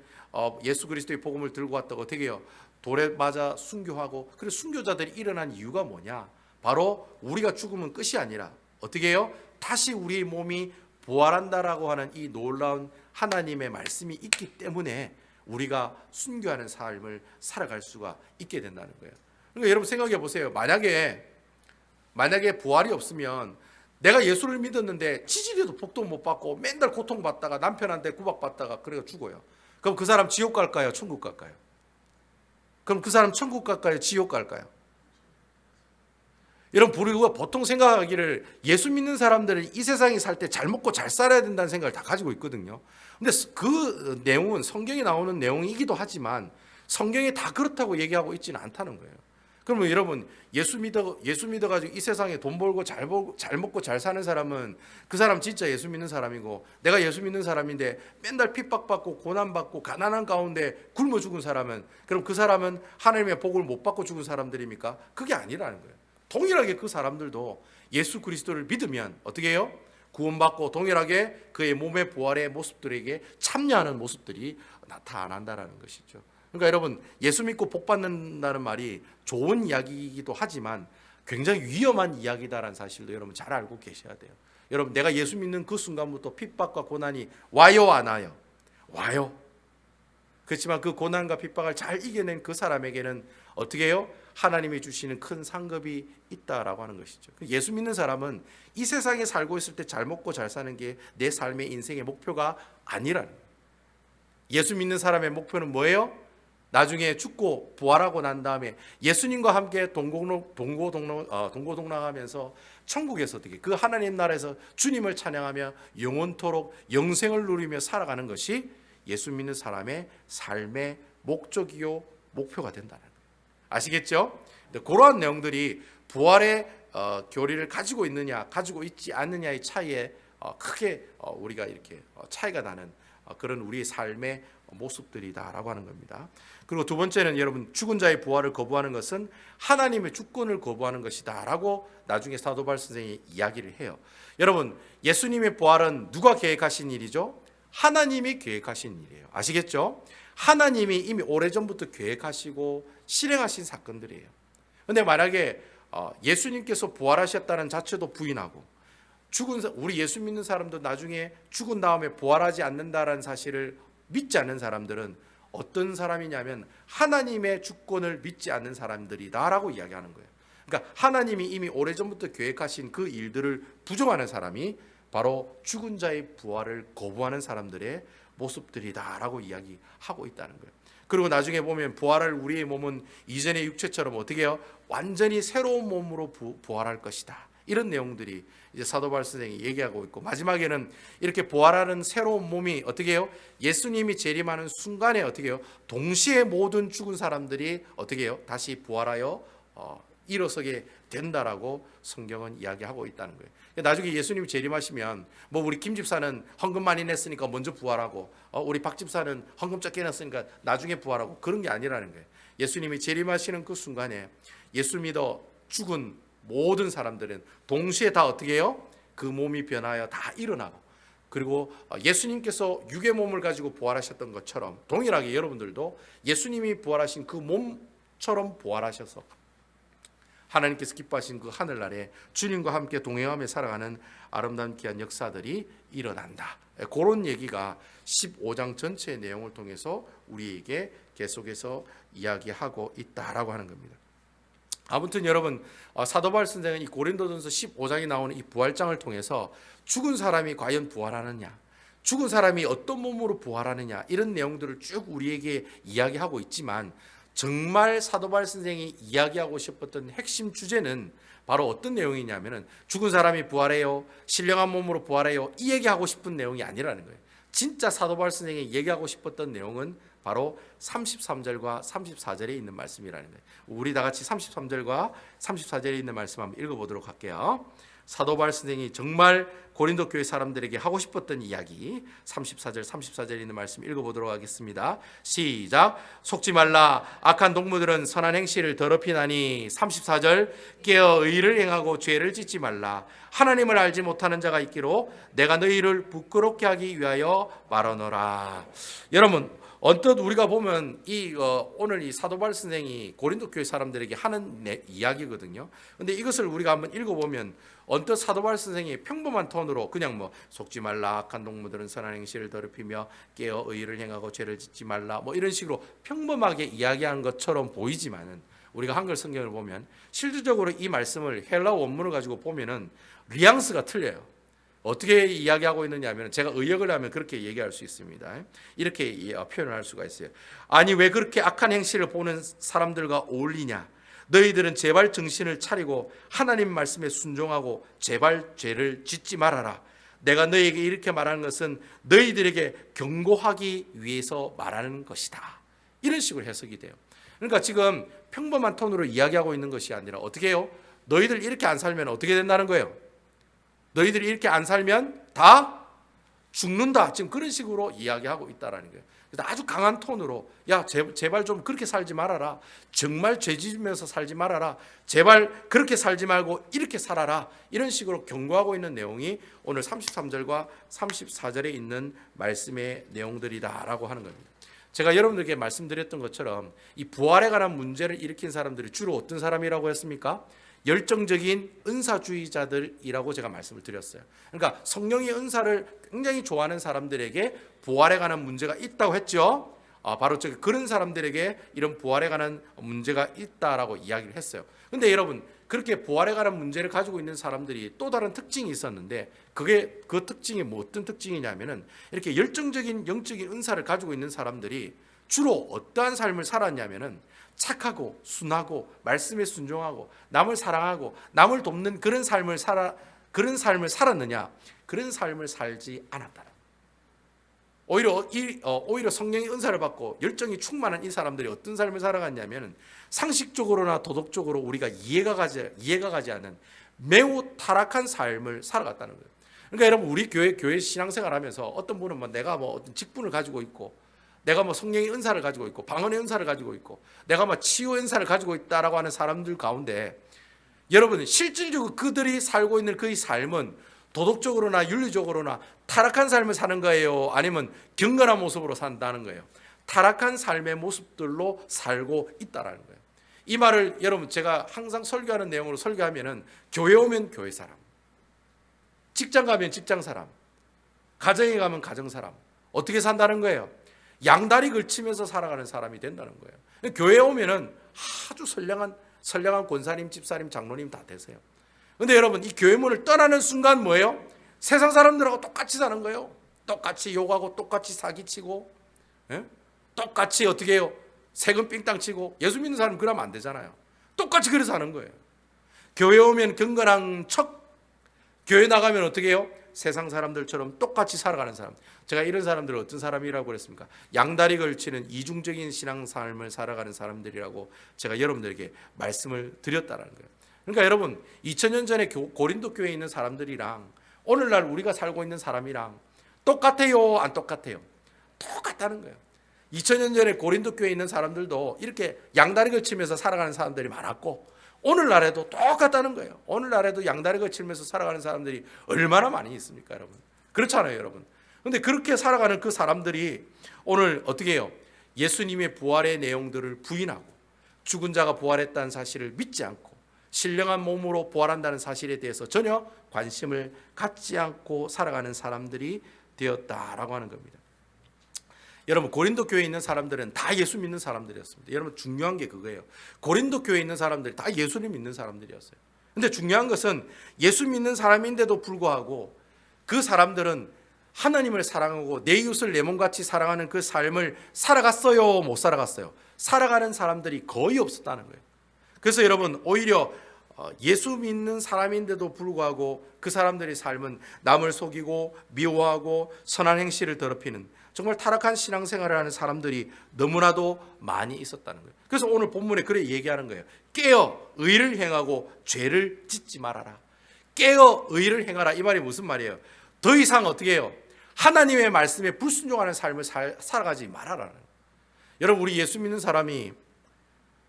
예수 그리스도의 복음을 들고 왔다가 어떻게 해요? 돌에 맞아 순교하고. 그래서 순교자들이 일어난 이유가 뭐냐? 바로 우리가 죽으면 끝이 아니라 어떻게 해요? 다시 우리의 몸이 부활한다라고 하는 이 놀라운 하나님의 말씀이 있기 때문에 우리가 순교하는 삶을 살아갈 수가 있게 된다는 거예요. 그러니까 여러분 생각해 보세요. 만약에 부활이 없으면 내가 예수를 믿었는데 지지리도 복도 못 받고 맨날 고통받다가 남편한테 구박받다가 그래가 죽어요. 그럼 그 사람 지옥 갈까요? 천국 갈까요? 그럼 그 사람 천국 갈까요? 지옥 갈까요? 여러분, 우리가 보통 생각하기를 예수 믿는 사람들은 이 세상에 살 때 잘 먹고 잘 살아야 된다는 생각을 다 가지고 있거든요. 근데 그 내용은 성경에 나오는 내용이기도 하지만 성경에 다 그렇다고 얘기하고 있지는 않다는 거예요. 그러면 여러분, 예수 믿어가지고 이 세상에 돈 벌고 잘 먹고 잘 사는 사람은 그 사람 진짜 예수 믿는 사람이고, 내가 예수 믿는 사람인데 맨날 핍박받고 고난받고 가난한 가운데 굶어 죽은 사람은, 그럼 그 사람은 하나님의 복을 못 받고 죽은 사람들입니까? 그게 아니라는 거예요. 동일하게 그 사람들도 예수 그리스도를 믿으면 어떻게 해요? 구원받고 동일하게 그의 몸의 부활의 모습들에게 참여하는 모습들이 나타난다는 것이죠. 그러니까 여러분, 예수 믿고 복 받는다는 말이 좋은 이야기이기도 하지만 굉장히 위험한 이야기다라는 사실도 여러분 잘 알고 계셔야 돼요. 여러분, 내가 예수 믿는 그 순간부터 핍박과 고난이 와요, 안 와요? 와요. 그렇지만 그 고난과 핍박을 잘 이겨낸 그 사람에게는 어떻게 해요? 하나님이 주시는 큰 상급이 있다라고 하는 것이죠. 예수 믿는 사람은 이 세상에 살고 있을 때 잘 먹고 잘 사는 게 내 삶의 인생의 목표가 아니라는 거예요. 예수 믿는 사람의 목표는 뭐예요? 나중에 죽고 부활하고 난 다음에 예수님과 함께 동고동락하면서 천국에서 어떻게 그 하나님 나라에서 주님을 찬양하며 영원토록 영생을 누리며 살아가는 것이 예수 믿는 사람의 삶의 목적이요 목표가 된다는 거예요. 아시겠죠? 그러한 내용들이 부활의 교리를 가지고 있느냐 가지고 있지 않느냐의 차이에 크게 우리가 이렇게 차이가 나는 그런 우리의 삶의 모습들이다라고 하는 겁니다. 그리고 두 번째는 여러분, 죽은 자의 부활을 거부하는 것은 하나님의 주권을 거부하는 것이다라고 나중에 사도 바울 선생이 이야기를 해요. 여러분, 예수님의 부활은 누가 계획하신 일이죠? 하나님이 계획하신 일이에요. 아시겠죠? 하나님이 이미 오래전부터 계획하시고 실행하신 사건들이에요. 그런데 만약에 예수님께서 부활하셨다는 자체도 부인하고, 우리 예수 믿는 사람도 나중에 죽은 다음에 부활하지 않는다라는 사실을 믿지 않는 사람들은 어떤 사람이냐면 하나님의 주권을 믿지 않는 사람들이다라고 이야기하는 거예요. 그러니까 하나님이 이미 오래전부터 계획하신 그 일들을 부정하는 사람이 바로 죽은 자의 부활을 거부하는 사람들의 모습들이다라고 이야기하고 있다는 거예요. 그리고 나중에 보면 부활할 우리의 몸은 이전의 육체처럼 어떻게 해요? 완전히 새로운 몸으로 부활할 것이다. 이런 내용들이 이제 사도 바울 선생이 얘기하고 있고, 마지막에는 이렇게 부활하는 새로운 몸이 어떻게 해요? 예수님이 재림하는 순간에 어떻게 해요? 동시에 모든 죽은 사람들이 어떻게 해요? 다시 부활하여 일어서게 된다라고 성경은 이야기하고 있다는 거예요. 나중에 예수님이 재림하시면 우리 김 집사는 헌금 많이 냈으니까 먼저 부활하고, 우리 박 집사는 헌금 적게 냈으니까 나중에 부활하고, 그런 게 아니라는 거예요. 예수님이 재림하시는 그 순간에 예수 믿어 죽은 모든 사람들은 동시에 다 어떻게 해요? 그 몸이 변하여 다 일어나고, 그리고 예수님께서 육의 몸을 가지고 부활하셨던 것처럼 동일하게 여러분들도 예수님이 부활하신 그 몸처럼 부활하셔서 하나님께서 기뻐하신 그 하늘나라에 주님과 함께 동행하며 살아가는 아름다운 귀한 역사들이 일어난다. 그런 얘기가 15장 전체의 내용을 통해서 우리에게 계속해서 이야기하고 있다라고 하는 겁니다. 아무튼 여러분, 사도 바울 선생은 이 고린도전서 15장에 나오는 이 부활장을 통해서 죽은 사람이 과연 부활하느냐, 죽은 사람이 어떤 몸으로 부활하느냐, 이런 내용들을 쭉 우리에게 이야기하고 있지만, 정말 사도 바울 선생이 이야기하고 싶었던 핵심 주제는 바로 어떤 내용이냐면은 죽은 사람이 부활해요, 신령한 몸으로 부활해요, 이 얘기하고 싶은 내용이 아니라는 거예요. 진짜 사도 바울 선생이 얘기하고 싶었던 내용은 바로 33절과 34절에 있는 말씀이라는 거예요. 우리 다 같이 33절과 34절에 있는 말씀 한번 읽어보도록 할게요. 사도 바울 선생이 정말 고린도 교회 사람들에게 하고 싶었던 이야기 34절 34절에 있는 말씀 읽어보도록 하겠습니다. 시작. 속지 말라. 악한 동무들은 선한 행실을 더럽히나니. 34절. 깨어 의를 행하고 죄를 짓지 말라. 하나님을 알지 못하는 자가 있기로 내가 너희를 부끄럽게 하기 위하여 말하노라. 여러분, 언뜻 우리가 보면 오늘 이 사도 바울 선생이 고린도 교회 사람들에게 하는 이야기거든요. 근데 이것을 우리가 한번 읽어보면 언뜻 사도 바울 선생이 평범한 톤으로 그냥 뭐 속지 말라, 악한 동무들은 선한 행실을 더럽히며 깨어 의를 행하고 죄를 짓지 말라, 뭐 이런 식으로 평범하게 이야기한 것처럼 보이지만은 우리가 한글 성경을 보면 실질적으로 이 말씀을 헬라어 원문을 가지고 보면은 뉘앙스가 틀려요. 어떻게 이야기하고 있느냐 하면 제가 의역을 하면 그렇게 얘기할 수 있습니다. 이렇게 표현을 할 수가 있어요. 아니 왜 그렇게 악한 행실을 보는 사람들과 어울리냐? 너희들은 제발 정신을 차리고 하나님 말씀에 순종하고 제발 죄를 짓지 말아라. 내가 너희에게 이렇게 말하는 것은 너희들에게 경고하기 위해서 말하는 것이다. 이런 식으로 해석이 돼요. 그러니까 지금 평범한 톤으로 이야기하고 있는 것이 아니라 어떻게 해요? 너희들 이렇게 안 살면 어떻게 된다는 거예요? 너희들이 이렇게 안 살면 다 죽는다. 지금 그런 식으로 이야기하고 있다라는 거예요. 그래서 아주 강한 톤으로 야 제발 좀 그렇게 살지 말아라. 정말 죄 지으면서 살지 말아라. 제발 그렇게 살지 말고 이렇게 살아라. 이런 식으로 경고하고 있는 내용이 오늘 33절과 34절에 있는 말씀의 내용들이다라고 하는 겁니다. 제가 여러분들께 말씀드렸던 것처럼 이 부활에 관한 문제를 일으킨 사람들이 주로 어떤 사람이라고 했습니까? 열정적인 은사주의자들이라고 제가 말씀을 드렸어요. 그러니까 성령의 은사를 굉장히 좋아하는 사람들에게 부활에 관한 문제가 있다고 했죠. 바로 그런 사람들에게 이런 부활에 관한 문제가 있다라고 이야기를 했어요. 근데 여러분, 그렇게 부활에 관한 문제를 가지고 있는 사람들이 또 다른 특징이 있었는데 그 특징이 뭐 어떤 특징이냐면은 이렇게 열정적인 영적인 은사를 가지고 있는 사람들이 주로 어떠한 삶을 살았냐면은 착하고 순하고 말씀에 순종하고 남을 사랑하고 남을 돕는 그런 삶을 살았느냐? 그런 삶을 살지 않았다. 오히려 성령의 은사를 받고 열정이 충만한 이 사람들이 어떤 삶을 살아갔냐면 상식적으로나 도덕적으로 우리가 이해가 가지 않는 매우 타락한 삶을 살아갔다는 거예요. 그러니까 여러분, 우리 교회 신앙생활하면서 어떤 분은 내가 어떤 직분을 가지고 있고 내가 성령의 은사를 가지고 있고 방언의 은사를 가지고 있고 내가 치유의 은사를 가지고 있다라고 하는 사람들 가운데 여러분, 실질적으로 그들이 살고 있는 그 삶은 도덕적으로나 윤리적으로나 타락한 삶을 사는 거예요? 아니면 경건한 모습으로 산다는 거예요? 타락한 삶의 모습들로 살고 있다라는 거예요. 이 말을 여러분, 제가 항상 설교하는 내용으로 설교하면은 교회 오면 교회 사람, 직장 가면 직장 사람, 가정에 가면 가정 사람, 어떻게 산다는 거예요? 양다리 걸치면서 살아가는 사람이 된다는 거예요. 교회에 오면은 아주 선량한 권사님, 집사님, 장로님 다 되세요. 근데 여러분, 이 교회 문을 떠나는 순간 뭐예요? 세상 사람들하고 똑같이 사는 거예요. 똑같이 욕하고 똑같이 사기치고 똑같이 어떻게 해요? 세금 삥땅 치고. 예수 믿는 사람은 그러면 안 되잖아요. 똑같이 그래서 사는 거예요. 교회 오면 경건한 척, 교회 나가면 어떻게 해요? 세상 사람들처럼 똑같이 살아가는 사람. 제가 이런 사람들을 어떤 사람이라고 그랬습니까? 양다리 걸치는 이중적인 신앙 삶을 살아가는 사람들이라고 제가 여러분들에게 말씀을 드렸다는 거예요. 그러니까 여러분, 2000년 전에 고린도 교회에 있는 사람들이랑 오늘날 우리가 살고 있는 사람이랑 똑같아요? 안 똑같아요? 똑같다는 거예요. 2000년 전에 고린도 교회에 있는 사람들도 이렇게 양다리 걸치면서 살아가는 사람들이 많았고 오늘날에도 똑같다는 거예요. 오늘날에도 양다리 걸치면서 살아가는 사람들이 얼마나 많이 있습니까, 여러분? 그렇잖아요, 여러분. 그런데 그렇게 살아가는 그 사람들이 오늘 어떻게 해요? 예수님의 부활의 내용들을 부인하고 죽은 자가 부활했다는 사실을 믿지 않고 신령한 몸으로 부활한다는 사실에 대해서 전혀 관심을 갖지 않고 살아가는 사람들이 되었다라고 하는 겁니다. 여러분, 고린도 교회에 있는 사람들은 다 예수 믿는 사람들이었습니다. 여러분, 중요한 게 그거예요. 고린도 교회에 있는 사람들이 다 예수를 믿는 사람들이었어요. 근데 중요한 것은 예수 믿는 사람인데도 불구하고 그 사람들은 하나님을 사랑하고 내 이웃을 내 몸같이 사랑하는 그 삶을 살아갔어요? 못 살아갔어요? 살아가는 사람들이 거의 없었다는 거예요. 그래서 여러분, 오히려 예수 믿는 사람인데도 불구하고 그 사람들의 삶은 남을 속이고 미워하고 선한 행실을 더럽히는 정말 타락한 신앙생활을 하는 사람들이 너무나도 많이 있었다는 거예요. 그래서 오늘 본문에 그래 얘기하는 거예요. 깨어 의를 행하고 죄를 짓지 말아라. 깨어 의를 행하라. 이 말이 무슨 말이에요? 더 이상 어떻게 해요? 하나님의 말씀에 불순종하는 삶을 살아가지 말아라는 거예요. 여러분, 우리 예수 믿는 사람이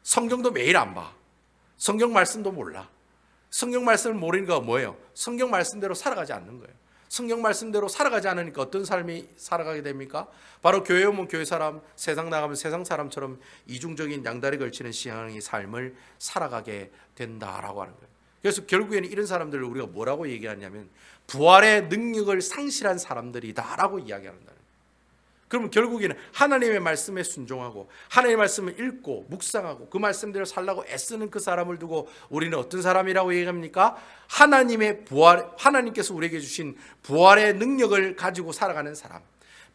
성경도 매일 안 봐. 성경 말씀도 몰라. 성경 말씀을 모르는 거 뭐예요? 성경 말씀대로 살아가지 않는 거예요. 성경 말씀대로 살아가지 않으니까 어떤 삶이 살아가게 됩니까? 바로 교회 오면 교회 사람, 세상 나가면 세상 사람처럼 이중적인 양다리 걸치는 신앙의 삶을 살아가게 된다라고 하는 거예요. 그래서 결국에는 이런 사람들을 우리가 뭐라고 얘기하냐면 부활의 능력을 상실한 사람들이다라고 이야기한다는 거예요. 그러면 결국에는 하나님의 말씀에 순종하고 하나님의 말씀을 읽고 묵상하고 그 말씀대로 살라고 애쓰는 그 사람을 두고 우리는 어떤 사람이라고 얘기합니까? 하나님의 부활, 하나님께서 우리에게 주신 부활의 능력을 가지고 살아가는 사람.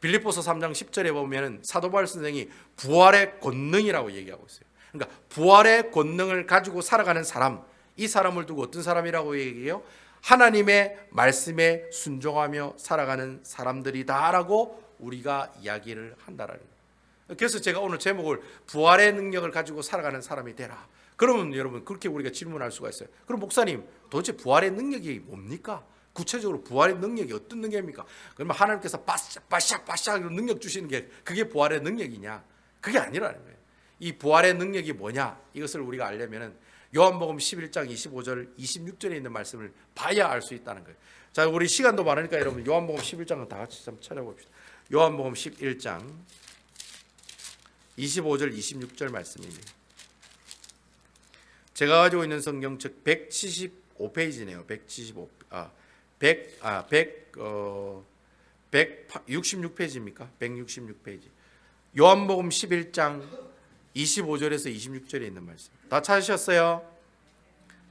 빌립보서 3장 10절에 보면 사도 바울 선생이 부활의 권능이라고 얘기하고 있어요. 그러니까 부활의 권능을 가지고 살아가는 사람, 이 사람을 두고 어떤 사람이라고 얘기해요? 하나님의 말씀에 순종하며 살아가는 사람들이다라고 우리가 이야기를 한다라는 거예요. 그래서 제가 오늘 제목을 부활의 능력을 가지고 살아가는 사람이 되라. 그러면 여러분 그렇게 우리가 질문할 수가 있어요. 그럼 목사님 도대체 부활의 능력이 뭡니까? 구체적으로 부활의 능력이 어떤 능력입니까? 그러면 하나님께서 바샥 능력 주시는 게 그게 부활의 능력이냐? 그게 아니라는 거예요. 이 부활의 능력이 뭐냐? 이것을 우리가 알려면은 요한복음 11장 25절 26절에 있는 말씀을 봐야 알 수 있다는 거예요. 자, 우리 시간도 많으니까 여러분 요한복음 11장은 다 같이 좀 찾아봅시다. 요한복음 11장 25절 26절 말씀입니다. 제가 가지고 있는 성경 즉 175페이지네요. 166페이지입니까? 166페이지. 요한복음 11장 25절에서 26절에 있는 말씀. 다 찾으셨어요?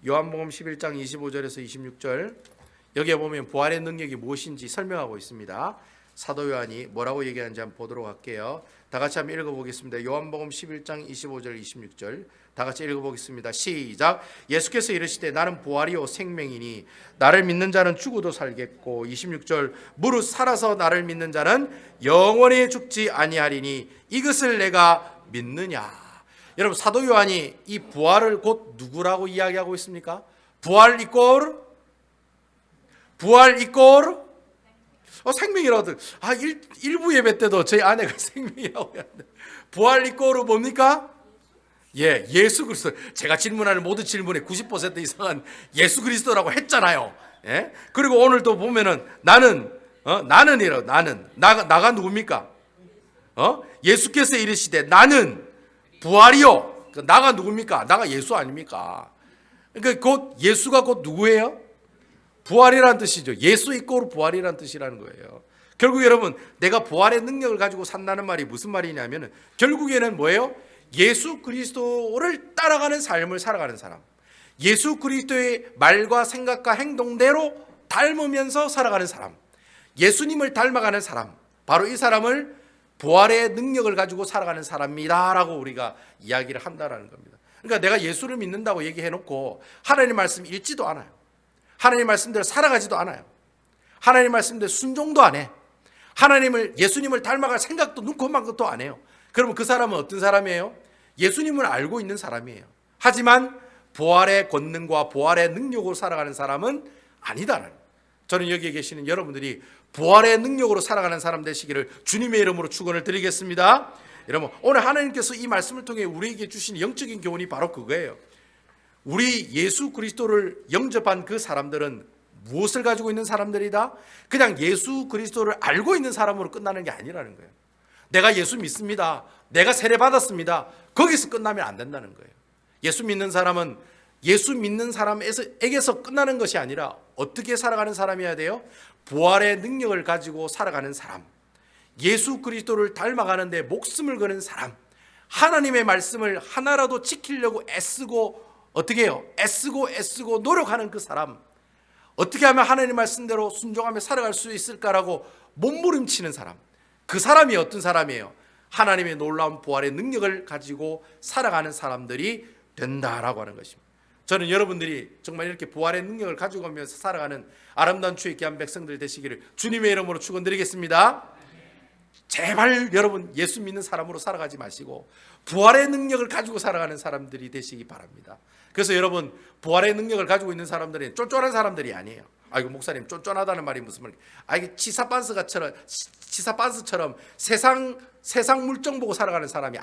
요한복음 11장 25절에서 26절. 여기에 보면 부활의 능력이 무엇인지 설명하고 있습니다. 사도 요한이 뭐라고 얘기하는지 한번 보도록 할게요. 다 같이 한번 읽어보겠습니다. 요한복음 11장 25절 26절 다 같이 읽어보겠습니다. 시작. 예수께서 이르시되 나는 부활이요 생명이니 나를 믿는 자는 죽어도 살겠고 26절 무릇 살아서 나를 믿는 자는 영원히 죽지 아니하리니 이것을 내가 믿느냐. 여러분 사도 요한이 이 부활을 곧 누구라고 이야기하고 있습니까? 부활 이꼴 생명이라고. 일부 예배 때도 저희 아내가 생명이라고 하는데 부활 이꼴은 뭡니까? 예, 예수 그리스도. 제가 질문하는 모든 질문의 90% 이상은 예수 그리스도라고 했잖아요. 예? 그리고 오늘 또 보면은 나가 누굽니까? 예수께서 이르시되 나는 부활이요. 나가 누굽니까? 나가 예수 아닙니까? 그러니까 곧 예수가 곧 누구예요? 부활이라는 뜻이죠. 예수 이꼬르 부활이라는 뜻이라는 거예요. 결국 여러분 내가 부활의 능력을 가지고 산다는 말이 무슨 말이냐면 결국에는 뭐예요? 예수 그리스도를 따라가는 삶을 살아가는 사람. 예수 그리스도의 말과 생각과 행동대로 닮으면서 살아가는 사람. 예수님을 닮아가는 사람. 바로 이 사람을 부활의 능력을 가지고 살아가는 사람이다라고 우리가 이야기를 한다라는 겁니다. 그러니까 내가 예수를 믿는다고 얘기해놓고 하나님 말씀 읽지도 않아요. 하나님 말씀대로 살아가지도 않아요. 하나님 말씀대로 순종도 안 해. 예수님을 닮아갈 생각도 눈코만 것도 안 해요. 그러면 그 사람은 어떤 사람이에요? 예수님을 알고 있는 사람이에요. 하지만 부활의 권능과 부활의 능력으로 살아가는 사람은 아니다라는. 저는 여기에 계시는 여러분들이 부활의 능력으로 살아가는 사람 되시기를 주님의 이름으로 축원을 드리겠습니다. 여러분 오늘 하나님께서 이 말씀을 통해 우리에게 주신 영적인 교훈이 바로 그거예요. 우리 예수 그리스도를 영접한 그 사람들은 무엇을 가지고 있는 사람들이다? 그냥 예수 그리스도를 알고 있는 사람으로 끝나는 게 아니라는 거예요. 내가 예수 믿습니다. 내가 세례 받았습니다. 거기서 끝나면 안 된다는 거예요. 예수 믿는 사람은 예수 믿는 사람에게서 끝나는 것이 아니라 어떻게 살아가는 사람이어야 돼요? 부활의 능력을 가지고 살아가는 사람. 예수 그리스도를 닮아가는 데 목숨을 거는 사람. 하나님의 말씀을 하나라도 지키려고 애쓰고 어떻게 해요? 애쓰고 노력하는 그 사람. 어떻게 하면 하나님 말씀대로 순종하며 살아갈 수 있을까라고 몸부림치는 사람. 그 사람이 어떤 사람이에요? 하나님의 놀라운 부활의 능력을 가지고 살아가는 사람들이 된다라고 하는 것입니다. 저는 여러분들이 정말 이렇게 부활의 능력을 가지고 가면서 살아가는 아름다운 주의 귀한 백성들 되시기를 주님의 이름으로 축원드리겠습니다. 제발 여러분 예수 믿는 사람으로 살아가지 마시고 부활의 능력을 가지고 살아가는 사람들이 되시기 바랍니다. 그래서 여러분 부활의 능력을 가지고 있는 사람들은 쫀쫀한 사람들이 아니에요. 아이고 목사님 쫀쫀하다는 말이 무슨 말이에요? 이게 치사반스처럼 세상 물정 보고 살아가는 사람이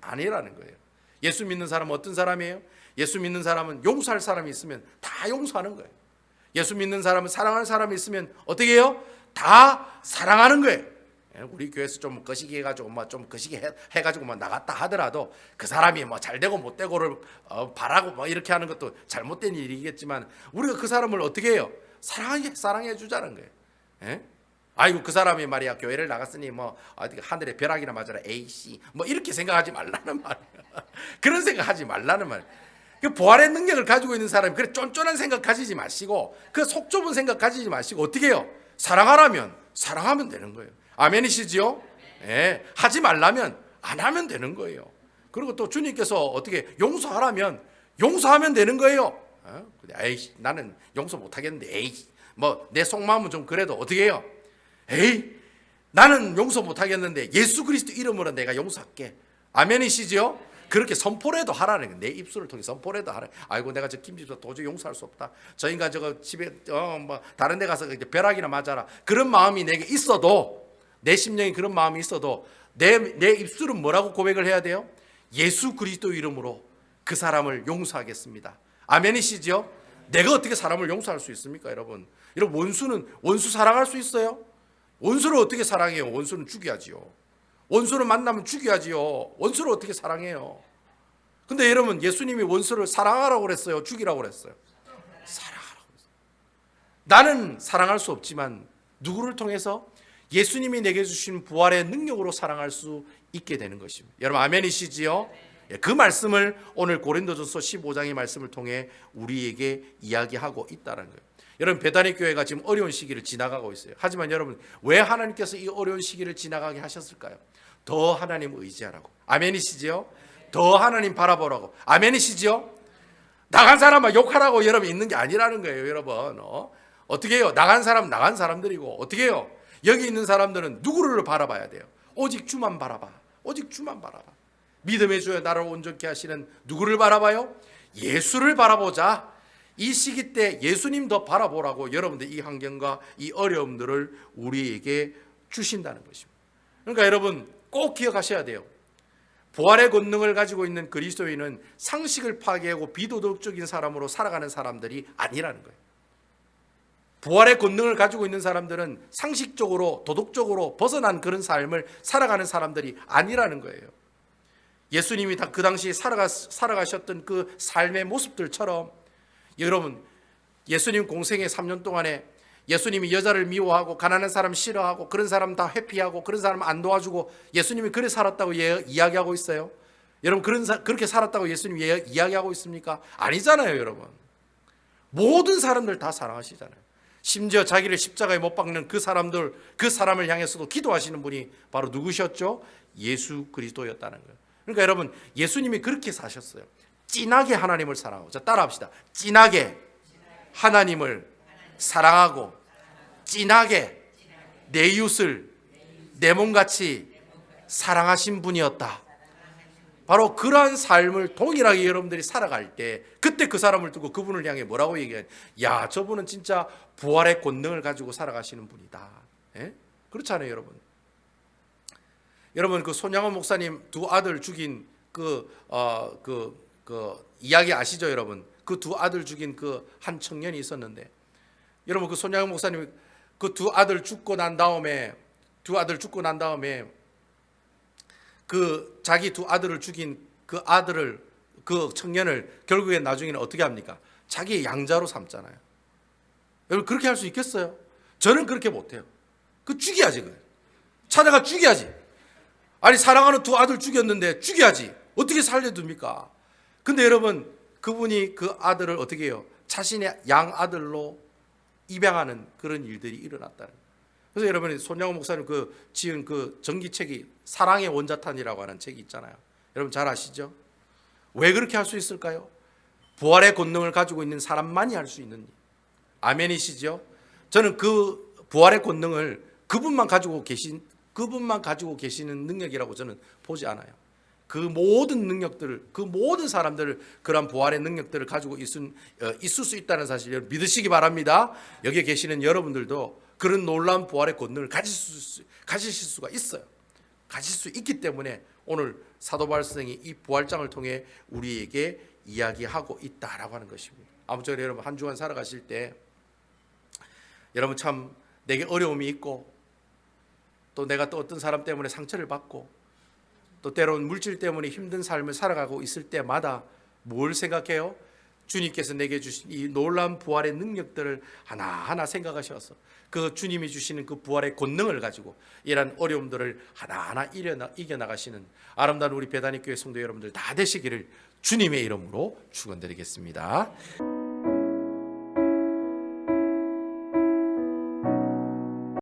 아니라는 거예요. 예수 믿는 사람은 어떤 사람이에요? 예수 믿는 사람은 용서할 사람이 있으면 다 용서하는 거예요. 예수 믿는 사람은 사랑하는 사람이 있으면 어떻게 해요? 다 사랑하는 거예요. 우리 교회에서 좀 거시기 해가지고 좀 거시기 해가지고 나갔다 하더라도 그 사람이 잘 되고 못 되고를 바라고 이렇게 하는 것도 잘못된 일이겠지만 우리가 그 사람을 어떻게 해요? 사랑해 주자는 거예요. 예? 아이고 그 사람이 말이야 교회를 나갔으니 하늘에 벼락이나 맞아라 에이씨 이렇게 생각하지 말라는 말이야. 그런 생각하지 말라는 말이야. 그 부활의 능력을 가지고 있는 사람이 그래 쫀쫀한 생각 가지지 마시고 그 속 좁은 생각 가지지 마시고 어떻게 해요? 사랑하라면 사랑하면 되는 거예요. 아멘이시지요? 예, 하지 말라면 안 하면 되는 거예요. 그리고 또 주님께서 어떻게 용서하라면 용서하면 되는 거예요. 에이 나는 용서 못하겠는데 에이 내 속마음은 좀 그래도 어떻게 해요? 에이 나는 용서 못하겠는데 예수 그리스도 이름으로 내가 용서할게. 아멘이시지요? 그렇게 선포라도 하라는 거예요. 내 입술을 통해 선포라도 하라. 아이고 내가 저 김집사 도저히 용서할 수 없다. 저 인간 저거 집에 다른 데 가서 벼락이나 맞아라. 그런 마음이 내게 있어도 내 심령에 그런 마음이 있어도 내 입술은 뭐라고 고백을 해야 돼요? 예수 그리스도 이름으로 그 사람을 용서하겠습니다. 아멘이시죠? 내가 어떻게 사람을 용서할 수 있습니까, 여러분? 여러분 원수 사랑할 수 있어요? 원수를 어떻게 사랑해요? 원수는 죽여야지요. 원수를 만나면 죽여야지요. 원수를 어떻게 사랑해요? 근데 여러분 예수님이 원수를 사랑하라고 그랬어요? 죽이라고 그랬어요? 사랑하라고 그랬어요. 나는 사랑할 수 없지만 누구를 통해서? 예수님이 내게 주신 부활의 능력으로 사랑할 수 있게 되는 것입니다. 여러분 아멘이시지요? 그 말씀을 오늘 고린도전서 15장의 말씀을 통해 우리에게 이야기하고 있다는 거예요. 여러분 베다니 교회가 지금 어려운 시기를 지나가고 있어요. 하지만 여러분 왜 하나님께서 이 어려운 시기를 지나가게 하셨을까요? 더 하나님 의지하라고. 아멘이시지요? 더 하나님 바라보라고. 아멘이시지요? 나간 사람만 욕하라고 여러분 있는 게 아니라는 거예요. 여러분 어떻게 해요? 나간 사람들이고 어떻게 해요? 여기 있는 사람들은 누구를 바라봐야 돼요? 오직 주만 바라봐. 오직 주만 바라봐. 믿음의 주여 나를 온전케 하시는 누구를 바라봐요? 예수를 바라보자. 이 시기 때 예수님 더 바라보라고 여러분들 이 환경과 이 어려움들을 우리에게 주신다는 것입니다. 그러니까 여러분 꼭 기억하셔야 돼요. 부활의 권능을 가지고 있는 그리스도인은 상식을 파괴하고 비도덕적인 사람으로 살아가는 사람들이 아니라는 거예요. 부활의 권능을 가지고 있는 사람들은 상식적으로 도덕적으로 벗어난 그런 삶을 살아가는 사람들이 아니라는 거예요. 예수님이 그 당시 살아가셨던 그 삶의 모습들처럼 여러분 예수님 공생의 3년 동안에 예수님이 여자를 미워하고 가난한 사람 싫어하고 그런 사람 다 회피하고 그런 사람 안 도와주고 예수님이 그래 살았다고 이야기하고 있어요? 여러분 그렇게 살았다고 예수님이 이야기하고 있습니까? 아니잖아요. 여러분 모든 사람들 다 사랑하시잖아요. 심지어 자기를 십자가에 못 박는 그 사람을 향해서도 기도하시는 분이 바로 누구셨죠? 예수 그리스도였다는 거예요. 그러니까 여러분 예수님이 그렇게 사셨어요. 진하게 하나님을 사랑하고. 자 따라합시다. 진하게 하나님을 사랑하고 진하게 내 이웃을 내 몸같이 사랑하신 분이었다. 바로 그러한 삶을 동일하게 여러분들이 살아갈 때 그때 그 사람을 두고 그분을 향해 뭐라고 얘기해요? 야 저분은 진짜 부활의 권능을 가지고 살아가시는 분이다. 예? 그렇잖아요. 여러분 그 손양원 목사님 두 아들 죽인 그 이야기 아시죠? 여러분 그 두 아들 죽인 그 한 청년이 있었는데 여러분 그 손양원 목사님 그 두 아들 죽고 난 다음에 그 자기 두 아들을 죽인 그 청년을 결국에 나중에는 어떻게 합니까? 자기의 양자로 삼잖아요. 여러분 그렇게 할 수 있겠어요? 저는 그렇게 못해요. 그 죽여야지. 그래. 찾아가 죽여야지. 아니 사랑하는 두 아들 죽였는데 죽여야지. 어떻게 살려둡니까? 근데 여러분 그분이 그 아들을 어떻게 해요? 자신의 양아들로 입양하는 그런 일들이 일어났다는 거예요. 그래서 여러분 손양호 목사님 지은 그 전기책이 사랑의 원자탄이라고 하는 책이 있잖아요. 여러분 잘 아시죠? 왜 그렇게 할 수 있을까요? 부활의 권능을 가지고 있는 사람만이 할 수 있는 일. 아멘이시죠? 저는 그 부활의 권능을 그분만 가지고 계시는 능력이라고 저는 보지 않아요. 그 모든 능력들을, 그 모든 사람들을 그런 부활의 능력들을 가지고 있을 수 있다는 사실을 믿으시기 바랍니다. 여기 계시는 여러분들도 그런 놀라운 부활의 권능을 가지실 수가 있어요. 가질 수 있기 때문에 오늘 사도 바울 선생이 이 부활장을 통해 우리에게 이야기하고 있다라고 하는 것입니다. 아무쪼록 여러분 한 주간 살아가실 때 여러분 참 내게 어려움이 있고 또 내가 또 어떤 사람 때문에 상처를 받고 또 때로는 물질 때문에 힘든 삶을 살아가고 있을 때마다 뭘 생각해요? 주님께서 내게 주신 이 놀라운 부활의 능력들을 하나하나 생각하셔서 그 주님이 주시는 그 부활의 권능을 가지고 이러한 어려움들을 하나하나 이겨나가시는 아름다운 우리 배단위 교회 성도 여러분들 다 되시기를 주님의 이름으로 축원드리겠습니다.